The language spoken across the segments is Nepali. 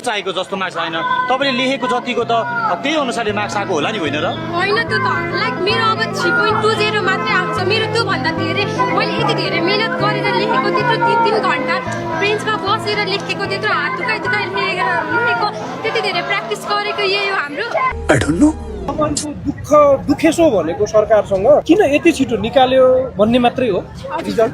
चाहेको जस्तो मार्क्स आएन तपाईँले लेखेको जतिको त त्यही अनुसारले मार्क्स आएको होला नि होइन र होइन त्यो त लाइक मेरो अब 3.20 मात्रै आउँछ मेरो त्योभन्दा धेरै मैले यति धेरै मेहनत गरेर लेखेको त्यत्रो 3 घन्टा बेन्चमा बसेर लेखेको त्यत्रो हात दुखाइ लेखेको त्यति धेरै प्र्याक्टिस गरेको यही हो हाम्रो आई डोन्ट नो तपाईँको दुखेसो भनेको सरकारसँग किन यति छिटो निकाल्यो भन्ने मात्रै हो रिजल्ट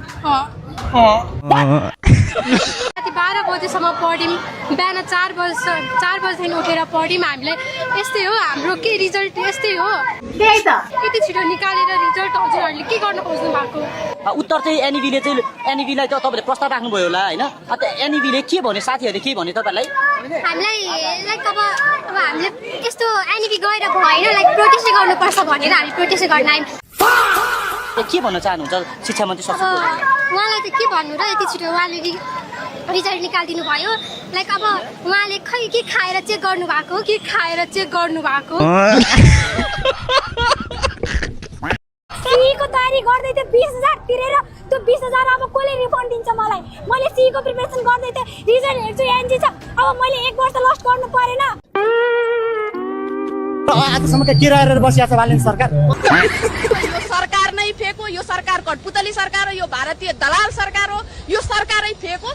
राति 12 बजेसम्म पढ्यौँ बिहान 4 बजेदेखि उठेर पढ्यौँ हामीलाई यस्तै हो हाम्रो के रिजल्ट यस्तै हो त्यही त यति छिटो निकालेर रिजल्ट हजुरहरूले के गर्न खोज्नु भएको उत्तर चाहिँ एनइबीलाई त तपाईँले प्रस्ताव राख्नुभयो होला होइन एनइबीले के भन्यो साथीहरूले के भन्यो तपाईँलाई हामीलाई लाइक अब हामीले यस्तो एनइबी गएर भएन लाइक प्रोटेस्ट गर्नुपर्छ भनेर हामी प्रोटेस्ट गर्न आयौँ के भन्न चाहनुहुन्छ शिक्षा मन्त्री सचिव उहाँलाई त के भन्नु र यति छिटो उहाँले रिजल्ट निकालिदिनु भयो लाइक अब उहाँले खै के खाएर चेक गर्नु भएको के खाएर चेक गर्नु भएको सीको तयारी गर्दै थिएँ 20,000 तिरेर त्यो 20,000 अब कसले रिफन्ड दिन्छ मलाई मैले सीको प्रिपरेसन गर्दै थिएँ रिजल्ट हेर्छु एनजी छ अब मैले 1 वर्ष लस्ट गर्नु परेन आजसम्म त किराएर बसिया छ बालेन सरकार यो सरकार नै फेक हो यो सरकार कठपुतली सरकार हो यो भारतीय दलाल सरकार हो यो सरकारै फेक हो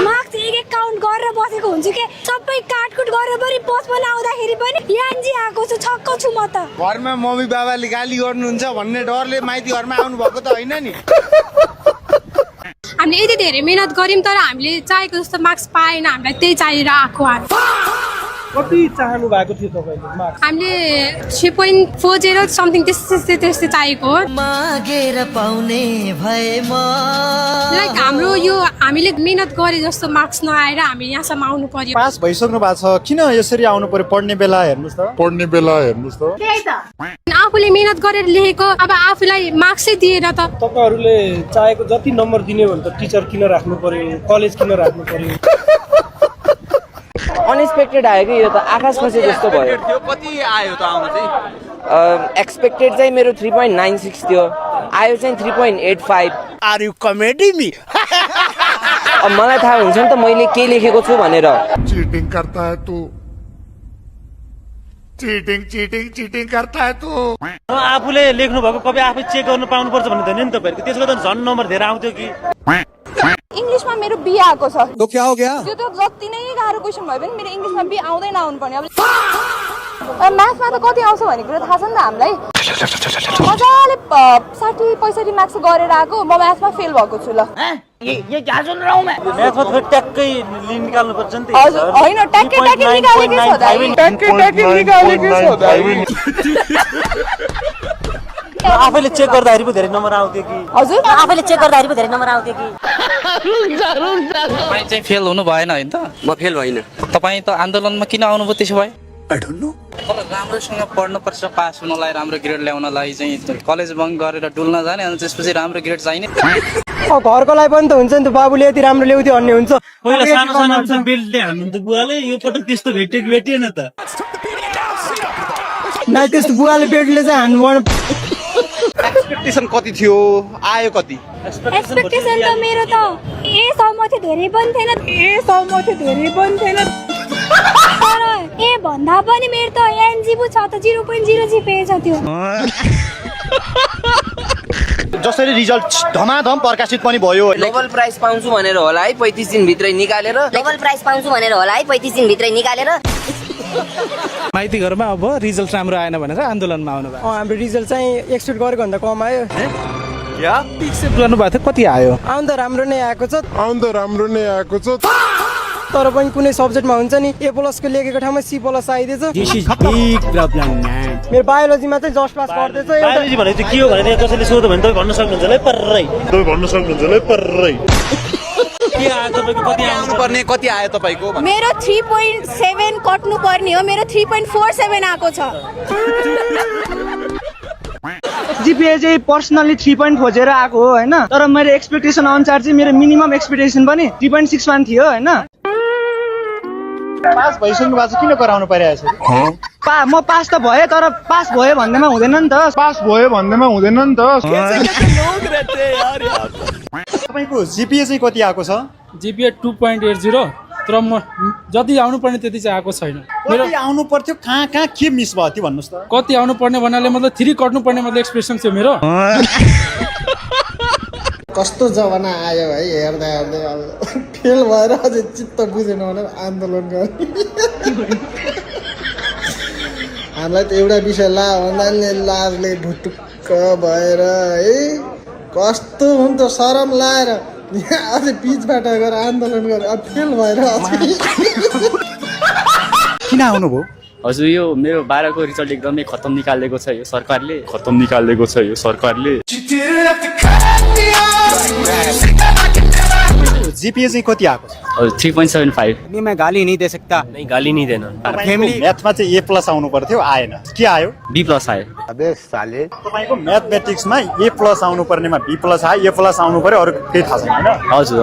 मार्क्स एक काउन्ट गरेर बसेको हुन्छु के सबै काटकुट गरेर पनि पोस्टपोन आउँदाखेरि पनि एनजी आएको छु छक्क छु म त घरमा मम्मी बाबाले गाली गर्नुहुन्छ भन्ने डरले माइती घरमा आउनु भएको त होइन नि हामीले यति धेरै मेहनत गर्यौँ तर हामीले चाहेको जस्तो मार्क्स पाएन हामीलाई त्यही चाहिएर आएको कति चाहनु भएको थियो तपाईँले मार्क्स हामीले 3.40 समथिङ त्यस्तै चाहिएको हो मागेर पाउने भएमा लाइक हाम्रो यो हामीले मेहनत गरे जस्तो मार्क्स नआएर हामी यहाँसम्म आउनु पर्यो पास भइसक्नु भएको छ किन यसरी आउनु पर्यो पढ्ने बेला हेर्नुस् त त्यही त आफूले मेहनत गरेर लेखेको अब आफूलाई मार्क्सै दिएर त तपाईँहरूले चाहेको जति नम्बर दिने भने त टिचर किन राख्नु पर्यो कलेज किन राख्नु पर्यो अनएक्सपेक्टेड आयो कि यो त आकाश खसे जस्तो भयो कति आयो त आउनु चाहिँ एक्सपेक्टेड चाहिँ मेरो 3.96 थियो आयो चाहिँ 3.85 आर यु कमेडी मी अब मलाई थाहा हुन्छ नि त मैले के लेखेको छु भनेर चीटिंग करता है तू चीटिंग करता है तू आफूले लेख्नु भएको कपी आफै चेक गर्नु पाउनुपर्छ भन्ने त नि तपाईँहरूको त्यसको त झन् नम्बर धेरै आउँथ्यो कि इंग्लिश में मेरो बी आएको छ तो क्या हो गया त्यो त जति नै गाह्रो क्वेशन भयो भने मेरो इंग्लिश में बी आउँदै नआउनु पर्ने अब म्याथमा त कति आउँछ भन्ने कुरा थाहा छ नि त हामीलाई मजाले 60-65 मार्क्स गरेर आएको म म्याथमा फेल भएको छु ल ये क्या सुन रहा हूं मैं म्याथमा त ट्याक्कै निकाल्नु पर्छ नि त हजुर होइन ट्याक्कै निकालेकै छ आफैले चेक गर्दाखेरि पो धेरै नम्बर आउँथ्यो कि हजुर आफैले चेक गर्दाखेरि पो धेरै नम्बर आउँथ्यो कि तपाईँ चाहिँ फेल हुनु भएन होइन त म फेल होइन तपाईँ त आन्दोलनमा किन आउनुभयो त्यसो भए आई डोन्ट नो तर राम्रोसँग पढ्नुपर्छ पास हुनलाई राम्रो ग्रेड ल्याउनलाई चाहिँ कलेज बङ्क गरेर डुल्न जाने अनि त्यसपछि राम्रो ग्रेड चाहिने घरको लागि पनि त हुन्छ नि त बाबुले यति राम्रो ल्याउँथ्यो भन्ने हुन्छ पहिला सानो बेल्टले हान्नु त बुवाले यो पटक त्यस्तो भेटिएन त न त्यस्तो बुवाले बेल्टले चाहिँ हान्नु एक्सपेक्टेसन कति थियो आयो कति एक्सपेक्टेसन त मेरो त सम्म थियो धेरै पनि थिएन तर ए भन्दा पनि मेरो त एनजी पो छ त 0.0 जिपे छ त्यो जसरी रिजल्ट धमाधम प्रकाशित पनि भयो नोबल प्राइज पाउँछु भनेर होला है 35 दिन भित्रै निकालेर नोबल प्राइज पाउँछु भनेर होला है 35 दिन भित्रै निकालेर माइती घरमा अब रिजल्ट राम्रो आएन भनेर आन्दोलनमा आउनु भयो हाम्रो रिजल्ट चाहिँ एक्सपेक्ट गरेको भन्दा कम आयो एक्सेप्ट गर्नु भएको थियो कति आयो आउनु त राम्रो नै आएको छ तर पनि कुनै सब्जेक्टमा हुन्छ नि ए प्लसको लेखेको ठाउँमा सी प्लस आइदिएछ मेरो बायोलोजीमा चाहिँ जस्ट पास गर्दैछ बायोलोजी भनेको चाहिँ के हो भने कसैले सोध्यो भने तपाईँ भन्न सक्नुहुन्छ है पर्रै के आयो तपाईको कति आउनु पर्ने कति आयो तपाईको मेरो 3.7 कट्नु पर्ने हो मेरो 3.47 आएको छ जीपीए चाहिँ पर्सनली 3.4 खोजेर आएको हो हैन तर मेरो एक्सपेक्टेसन अनुसार चाहिँ मेरो मिनिमम एक्सपेक्टेसन पनि 3.61 थियो हैन पास भइसक्नु भएको छ किन कराउनु परिरहेछ म पास त भए तर पास भयो भन्दैमा हुँदैन नि त तपाईको जीपीए चाहिँ कति आएको छ जीपीए 2.80 तर म जति आउनु पर्ने त्यति चाहिँ आएको छैन। कति आउनु पर्थ्यो कहाँ कहाँ के मिस भयो त्यो भन्नुहोस् त। कति आउनु पर्ने भन्नाले मतलब 3 कट्नु पर्ने मतलब एक्सप्रेसन थियो मेरो। कस्तो जमाना आयो है हेर्दा हेर्दै अब फेल भएर अझै चित्त बुझेन भनेर आन्दोलन गर्ने। हामीलाई त एउटा विषय ला भन्दा नि लाजले भुटुक्क भएर है कस्तो हुन्छ शरम लाएर अझै बिचबाट गएर आन्दोलन गरेर अब फेल भएर किन आउनुभयो? हजुर यो मेरो 12 को रिजल्ट एकदमै खत्तम निकालेको छ यो सरकारले। जीपीए चाहिँ कति आएको छ? हजुर 3.75। मैं गाली नहीं दे सकता। नहीं गाली नहीं देना। फैमिली म्याथमा चाहिँ A+ आउनु पर्थ्यो आएन, के आयो? B+ आयो। अबे साले तपाईको म्याथमेटिक्समा A+ आउनु पर्नेमा B+ आयो, A+ आउनु पर्यो, अरु केही थाहा छैन हैन? हजुर।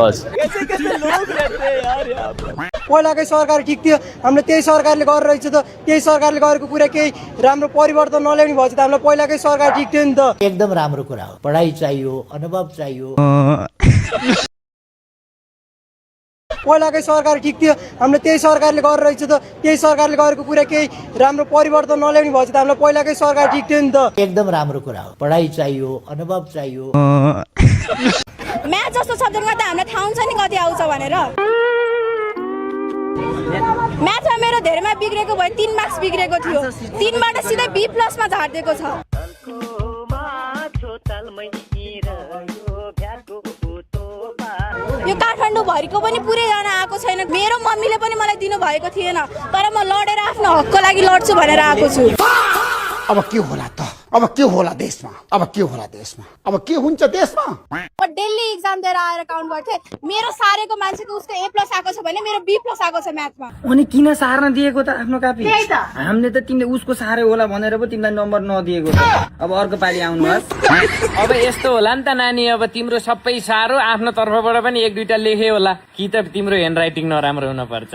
पहिलाकै सरकार ठिक थियो, हामीले त्यही सरकारले गरेर रहेछ त, त्यही सरकारले गरेको कुरा केही राम्रो परिवर्तन नल्याउने भएछ त हामीलाई पहिलाकै सरकार ठिक थियो नि त। एकदम राम्रो कुरा हो। पढाइ चाहियो, अनुभव चाहियो। पहिलाकै सरकार ठिक थियो, हामीले त्यही सरकारले गरेर रहेछ त, त्यही सरकारले गरेको कुरा केही राम्रो परिवर्तन नल्याउने भएछ त हामीलाई पहिलाकै सरकार ठिक थियो नि त। एकदम राम्रो कुरा हो। पढाइ चाहियो, अनुभव चाहियो। म्याथ जस्तो सब्जेक्टमा त हामीलाई थाहा हुन्छ नि कति आउँछ भनेर। म्याथमा मेरो धेरैमा बिग्रेको भयो, 3 मार्क्स बिग्रेको थियो, 3 बाट सिधै B+ मा झार्दिएको छ। यो काठमाडौँ भरिको पनि पुरै जना आएको छैन। मेरो मम्मीले पनि मलाई दिनु भएको थिएन, तर म लडेर आफ्नो हकको लागि लड्छु भनेर आएको छु। अब के होला त? अब के होला देशमा? अब के होला देशमा? अब के हुन्छ देशमा? म डेली एक्जाम दिएर आएर काउन्ट गर्थे, मेरो सारेको मान्छेको उसको A+ आएको छ भने मेरो B+ आएको छ म्याथमा। अनि किन सार्न दिएको त आफ्नो कापी? हामीले त तिमीले उसको सारे होला भनेर पो तिमीलाई नम्बर नदिएको त। अब अर्को पालि आउनुहोस्। अब यस्तो होला नि त नानी, अब तिम्रो सबै सारो आफ्नो तर्फबाट पनि 1-2टा लेखे होला कि त तिम्रो ह्यान्ड राइटिङ नराम्रो हुन पर्छ।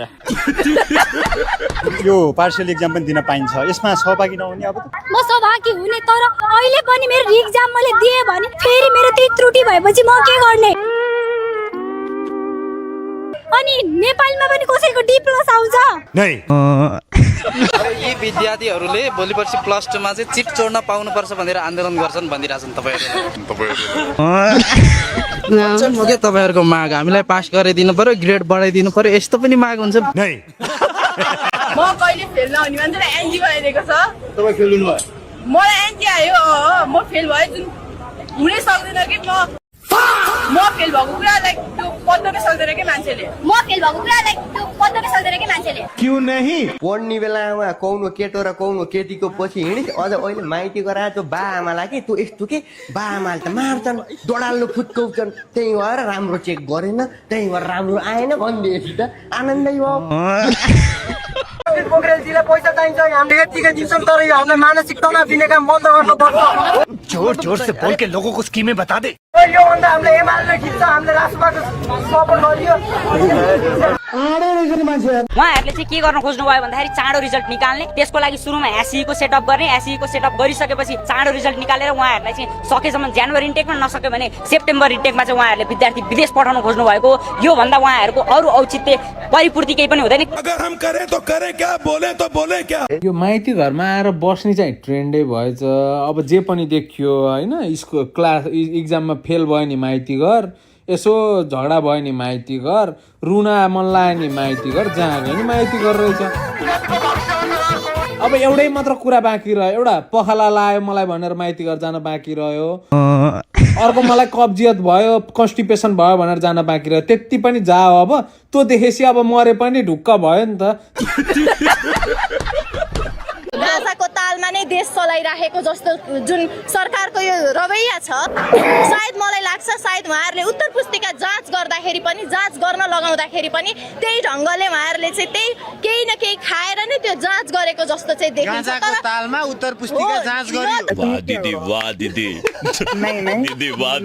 यो पार्शियल एक्जाम पनि दिन पाइन्छ, यसमा सहभागी नहुने अब त? म सहभागी हुने, तर अहिले पनि मेरो एक्जाम मैले दिए भने फेरि मेरो त्यही त्रुटि भएपछि म के गर्ने? अनि नेपालमा पनि कसैको D+ आउँछ? नै। यी विद्यार्थीहरूले भोलि पर्सि +2 मा चाहिँ चिट चोड्न पाउनुपर्छ भनेर आन्दोलन गर्छन् भनिरहेछन् तपाईहरुले। म के तपाईहरुको माग हामीलाई पास गराइदिनु पर्यो, ग्रेड बढाइदिनु पर्यो, यस्तो पनि माग हुन्छ? नै। म कहिले फेल नहुने मान्छेलाई एनजी बनाइदिएको छ। तपाईँ फेल हुनु भयो? मलाई एनजी आयो, म फेल भए जुन हुनै सक्दैन कि म फेल भएको कुरालाई त्यो पत्तकै सक्दैन कि मान्छेले। म फेल भएको कुरालाई त्यो पत्तकै सक्दैन कि मान्छेले। क्यों नहीं? पढ्ने बेलामा कौनो केटो र कौनो केटीको पछि हिँडिस, अझ अहिले माइती गराएर त्यो बा-आमालाई कि त्यो यस्तो के बा-आमाले त मार्छन्, डडाल्नु फुत्काउँछन्, त्यही भएर राम्रो चेक गरेन, त्यही भएर राम्रो आएन भनिदिएपछि त आनन्दै भयो। पोखरेलजीलाई पैसा चाहिन्छ, हामीले यतिकै दिन्छौँ, तर यो हामीलाई मानसिक तनाव दिने काम बन्द गर्नुपर्छ। जोर से बोल के लोगों को स्कीमें बता दे। यो भन्दा हामीले एमाले खिच्छ, हामीले राष्ट्रवादको सपोर्ट गरियो। उहाँहरूले चाहिँ के गर्न खोज्नु भयो भन्दाखेरि चाँडो रिजल्ट निकाल्ने, त्यसको लागि सुरुमा एसईको सेटअप गर्ने, एसईको सेटअप गरिसकेपछि चाँडो रिजल्ट निकालेर उहाँहरूलाई चाहिँ सकेसम्म जनवरी इन्टेकमा नसक्यो भने सेप्टेम्बर इन्टेकमा चाहिँ उहाँहरूले विद्यार्थी विदेश पठाउन खोज्नु भएको। यो भन्दा उहाँहरूको अरू औचित्य परिपूर्ति केही पनि हुँदैन। अगर हम करें तो करें क्या, बोले तो बोले क्या? यो माइती घरमा आएर बस्ने चाहिँ ट्रेन्डै भएछ। अब जे पनि देखियो होइन, क्लास इक्जाममा फेल भयो नि माइती घर, यसो झगडा भयो नि माइती घर, रुना मन लाग्यो नि माइती घर, जहाँ गयो नि माइती घर रहेछ। अब एउटै मात्र कुरा बाँकी रह्यो, एउटा पखाला लायो मलाई भनेर माइती घर जान बाँकी रह्यो, अर्को मलाई कब्जियत भयो, कन्स्टिपेसन भयो भनेर जान बाँकी रह्यो। त्यति पनि जाओ, अब त्यो देखेपछि अब मरे पनि ढुक्क भयो नि त। भाषाको तालमा नै देश चलाइराखेको जस्तो जुन सरकारको यो रवैया छ, सायद मलाई लाग्छ सायद उहाँहरूले उत्तर पुस्तिका जाँच गर्दाखेरि पनि, जाँच गर्न लगाउँदाखेरि पनि त्यही ढङ्गले उहाँहरूले चाहिँ त्यही केही न केही खाएर नै त्यो जाँच गरेको जस्तो चाहिँ देखिन्छ। गाँजाको तालमा उत्तर पुस्तिका जाँच गरियो। वाह दिदी, वाह दिदी। दिदी वाह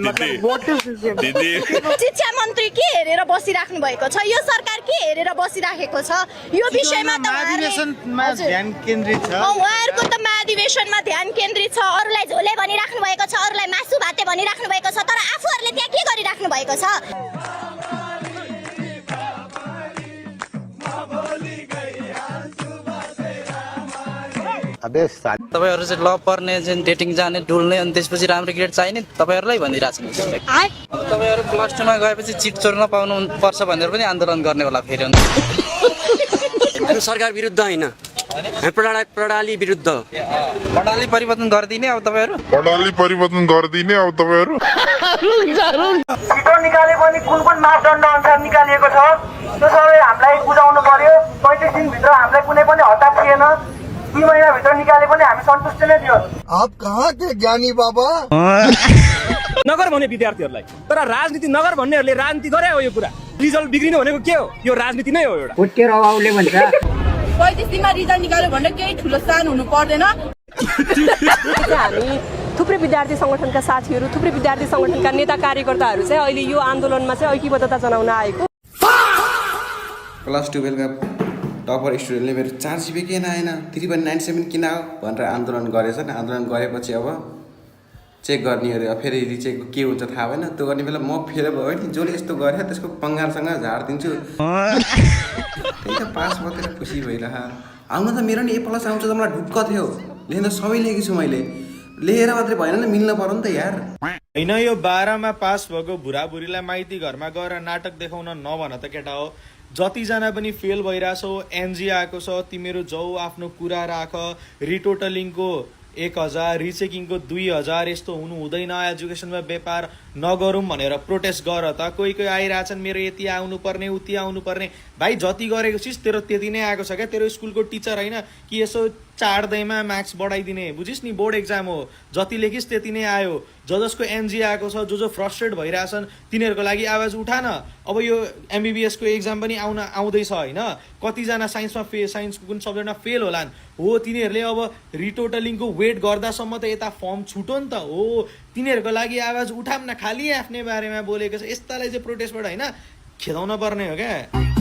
दिदी। शिक्षा मन्त्री के हेरेर बसिराख्नु भएको छ, यो सरकार के हेरेर बसिराखेको छ, यो विषयमा त महाधिवेशनमा ध्यान केन्द्रित छ। उहाँहरूको त महाधिवेशनमा ध्यान केन्द्रित छ, अरूलाई झोले भनिराख्नु भएको छ, अरूलाई मासु भाते भनिराख्नु भएको छ, तर आफूहरूले त्यहाँ के गरिराख्नु भएको छ? तपाईँहरू चाहिँ ल पर्ने चाहिँ डेटिङ जाने डुल्ने अनि त्यसपछि राम्रो ग्रेड चाहिने तपाईँहरूलाई भनिरहेको छ तपाईँहरू प्लस 2 मा गएपछि चिट चोर्न पाउनु पर्छ भनेर पनि आन्दोलन गर्ने होला फेरि सरकार विरुद्ध होइन प्रणाली विरुद्ध प्रणाली परिवर्तन गरिदिने अब तपाईँहरू छिटो निकाले पनि कुन मापदण्ड अनुसार निकालिएको छ त्यो सबै हामीलाई बुझाउनु पर्यो 35 दिनभित्र हामीलाई कुनै पनि हतार थिएन 2 महिनाभित्र निकाले पनि हामी सन्तुष्ट नै थियो नगर भने विद्यार्थीहरूलाई तर राजनीति नगर भन्नेहरूले राजनीति गरे हो यो कुरा रिजल्ट बिग्रिनु भनेको के हो यो राजनीति नै हो एउटा 35 दिनमा रिजल्ट निकाल्यो भने केही ठुलो सान हुनु पर्दैन हामी थुप्रै विद्यार्थी सङ्गठनका साथीहरू थुप्रै विद्यार्थी सङ्गठनका नेता कार्यकर्ताहरू चाहिँ अहिले यो आन्दोलनमा चाहिँ ऐक्यबद्धता जनाउन आएको क्लास 12 का टपर स्टुडेन्टले मेरो 4 GPA किन आएन 3.97 किन आयो भनेर आन्दोलन गरेछन् आन्दोलन गरेपछि अब चेक गर्ने अरे फेरि रिचेक के हुन्छ थाहा भएन त्यो गर्ने बेला म फेरि भयो नि जसले यस्तो गरे त्यसको पङ्गारसँग झार दिन्छु त्यही त पास भएर खुसी भइरह आउन त मेरो नि A+ आउँछ त मलाई ढुक्क थियो लेख्न सबै लेखेको छु मैले लेखेर मात्रै भएन नि मिल्न पर्यो नि त यार होइन यो 12 मा पास भएको बुढाबुढीलाई माइती घरमा गएर नाटक देखाउन नभन त केटा हो जतिजना पनि फेल भइरहेछौ एनजी आएको छ तिमीहरू जाऊ आफ्नो कुरा राख रिटोटलिङको 1000 रिचेकिङको 2000 यस्तो हुनु हुँदैन एजुकेसनमा व्यापार नगरौँ भनेर प्रोटेस्ट गर त कोही आइरहेछन् मेरो यति आउनु पर्ने उति आउनु पर्ने भाइ जति गरेको छिस् तेरो त्यति नै आएको छ क्या तेरो स्कुलको टिचर होइन कि यसो चाड्दैमा मार्क्स बढाइदिने बुझिस् नि बोर्ड एक्जाम हो जति लेखिस् त्यति नै आयो जसको एनजी आएको छ जो फ्रस्ट्रेट भइरहेछन् तिनीहरूको लागि आवाज उठा न अब यो MBBS को एक्जाम पनि आउँदैछ होइन कतिजना साइन्सको कुन सब्जेक्टमा फेल होलान् हो तिनीहरूले अब रिटोटलिङको वेट गर्दासम्म त यता फर्म छुटो नि त हो तिनीहरूको लागि आवाज उठाम न खालि आफ्नै बारेमा बोलेको छ यस्तालाई चाहिँ प्रोटेस्टबाट होइन खेदाउन पर्ने हो क्या